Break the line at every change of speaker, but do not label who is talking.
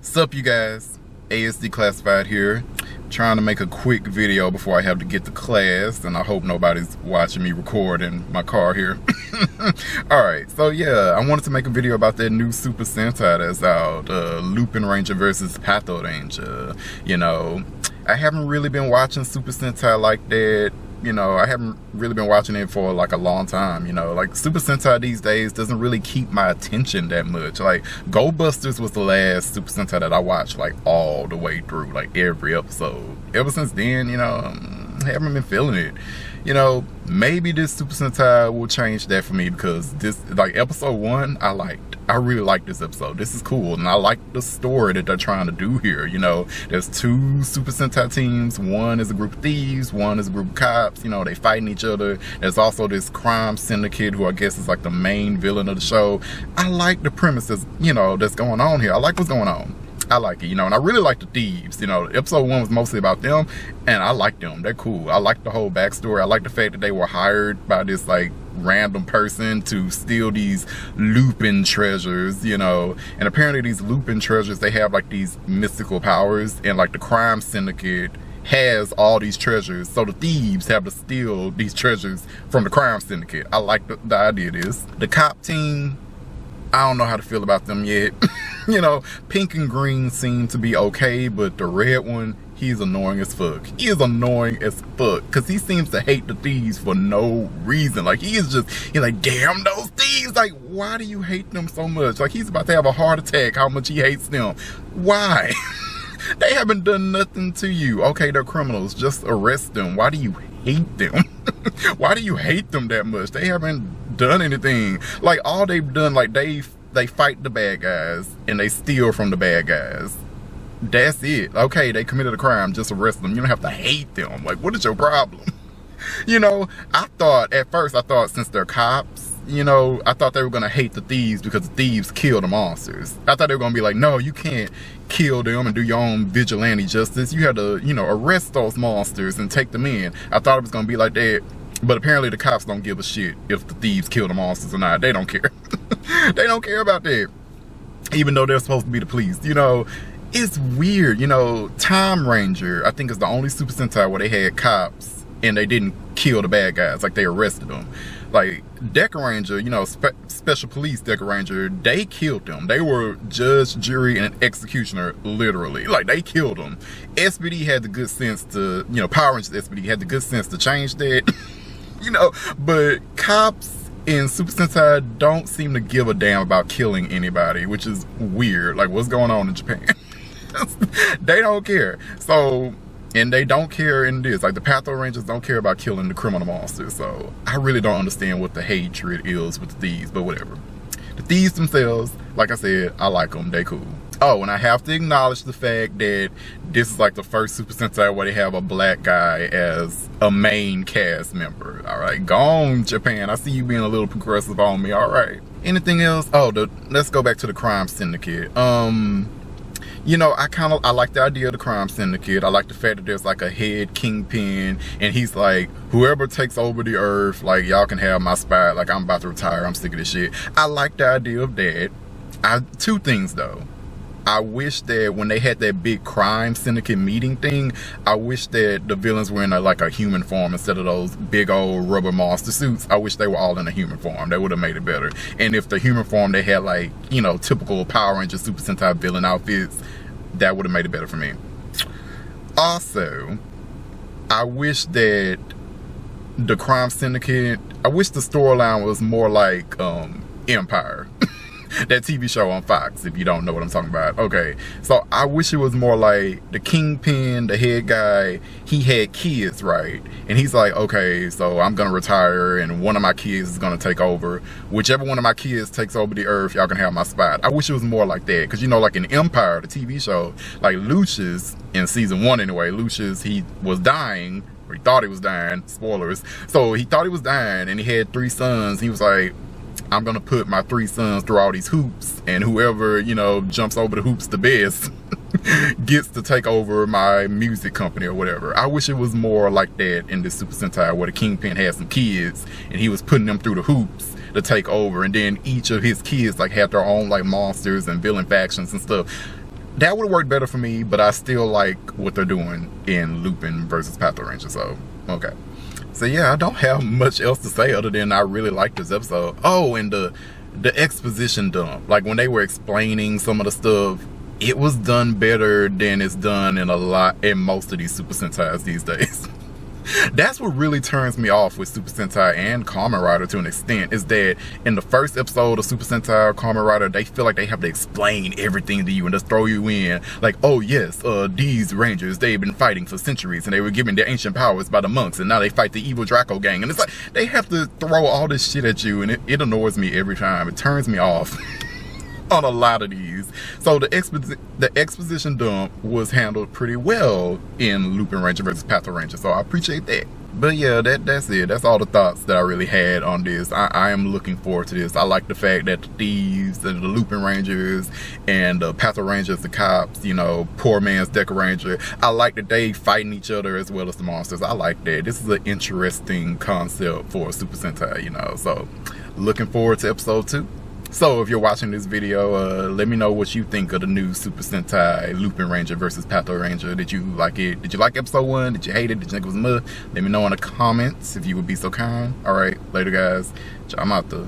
Sup, you guys? ASD Classified here, trying to make a quick video before I have to get to class, and I hope nobody's watching me record in my car here. Alright, so yeah, I wanted to make a video about that new Super Sentai that's out, Lupinranger versus Patranger. You know, I haven't really been watching Super Sentai like that. You know, I haven't really been watching it for like a long time. You know, like Super Sentai these days doesn't really keep my attention that much. Like Go Busters was the last Super Sentai that I watched like all the way through, like every episode. Ever since then, you know, I haven't been feeling it. You know, maybe this Super Sentai will change that for me, because this, like episode 1, I really like this episode. This is cool, and I like the story that they're trying to do here. You know, there's 2 Super Sentai teams. One is a group of thieves, one is a group of cops. You know, they fighting each other. There's also this crime syndicate who I guess is like the main villain of the show. I like the premises, you know, that's going on here. I like what's going on. I like it, you know, and I really like the thieves. You know, episode 1 was mostly about them, and I like them. They're cool. I like the whole backstory. I like the fact that they were hired by this like random person to steal these Lupin treasures, you know, and apparently these Lupin treasures, they have like these mystical powers, and like the crime syndicate has all these treasures, so the thieves have to steal these treasures from the crime syndicate. I like the idea of this. The cop team, I don't know how to feel about them yet. You know, pink and green seem to be okay, but the red one, he's annoying as fuck. He is annoying as fuck, because he seems to hate the thieves for no reason. Like, he's like, damn those thieves. Like, why do you hate them so much? Like, he's about to have a heart attack how much he hates them. Why? They haven't done nothing to you. Okay, they're criminals. Just arrest them. Why do you hate them? Why do you hate them that much? They haven't done anything. Like, all they've done, like, they fight the bad guys and they steal from the bad guys. That's it. Okay, they committed a crime, just arrest them. You don't have to hate them. Like, what is your problem? You know, at first I thought since they're cops, you know, I thought they were gonna hate the thieves because the thieves kill the monsters. I thought they were gonna be like, no, you can't kill them and do your own vigilante justice. You have to, you know, arrest those monsters and take them in. I thought it was gonna be like that. But apparently the cops don't give a shit if the thieves kill the monsters or not. They don't care. They don't care about that. Even though they're supposed to be the police. You know, it's weird. You know, Time Ranger, I think, is the only Super Sentai where they had cops and they didn't kill the bad guys. Like, they arrested them. Like, Ranger, you know, Special Police Ranger, they killed them. They were judge, jury, and executioner, literally. Like, they killed them. SPD had the good sense to, you know, Power Rangers SPD had the good sense to change that. You know, but cops in Super Sentai don't seem to give a damn about killing anybody, which is weird. Like, what's going on in Japan? They don't care. So, and they don't care in this. Like, the Patrangers don't care about killing the criminal monsters. So, I really don't understand what the hatred is with the thieves, but whatever. The thieves themselves, like I said, I like them. They cool. Oh, and I have to acknowledge the fact that this is like the first Super Sentai where they have a black guy as a main cast member. Alright, go on, Japan. I see you being a little progressive on me. Alright. Anything else? Oh, let's go back to the crime syndicate. You know, I like the idea of the crime syndicate. I like the fact that there's like a head kingpin, and he's like, whoever takes over the earth, like, y'all can have my spot. Like, I'm about to retire. I'm sick of this shit. I like the idea of that. 2 things though. I wish that when they had that big crime syndicate meeting thing, I wish that the villains were in like a human form instead of those big old rubber monster suits. I wish they were all in a human form. That would have made it better. And if the human form, they had like, you know, typical Power Ranger Super Sentai villain outfits, that would have made it better for me. Also, I wish that the crime syndicate, I wish the storyline was more like Empire. That TV show on Fox, if you don't know what I'm talking about. Okay, so I wish it was more like the kingpin, the head guy, he had kids, right? And he's like, okay, so I'm gonna retire and one of my kids is gonna take over. Whichever one of my kids takes over the earth, y'all can have my spot. I wish it was more like that, because you know, like in Empire, the TV show, like Lucius, in season 1 anyway, Lucius, he was dying, or he thought he was dying, spoilers. So he thought he was dying and he had 3 sons. He was like, I'm gonna put my 3 sons through all these hoops, and whoever, you know, jumps over the hoops the best gets to take over my music company or whatever. I wish it was more like that in this Super Sentai, where the Kingpin had some kids and he was putting them through the hoops to take over, and then each of his kids like had their own like monsters and villain factions and stuff. that would work better for me, but I still like what they're doing in Lupin versus Patranger. So okay. So yeah, I don't have much else to say other than I really like this episode. Oh, and the exposition dump, like when they were explaining some of the stuff, it was done better than it's done in most of these Super Sentais these days. That's what really turns me off with Super Sentai and Kamen Rider to an extent, is that in the first episode of Super Sentai or Kamen Rider, they feel like they have to explain everything to you and just throw you in. Like, oh yes, these rangers, they've been fighting for centuries and they were given their ancient powers by the monks and now they fight the evil Draco gang. And it's like, they have to throw all this shit at you, and it annoys me every time. It turns me off on a lot of these. So the exposition dump was handled pretty well in Lupinranger versus Patranger, so I appreciate that. But yeah, that's it. That's all the thoughts that I really had on this. I am looking forward to this. I like the fact that the thieves and the Lupinrangers and the Patrangers, the cops, you know, poor man's Deca Ranger, I like that they fighting each other as well as the monsters. I like that. This is an interesting concept for a Super Sentai, you know. So looking forward to episode 2. So if you're watching this video, let me know what you think of the new Super Sentai Lupinranger versus Patranger. Did you like it? Did you like episode 1? Did you hate it? Did you think it was mud? Let me know in the comments if you would be so kind. Alright, later guys. I'm out the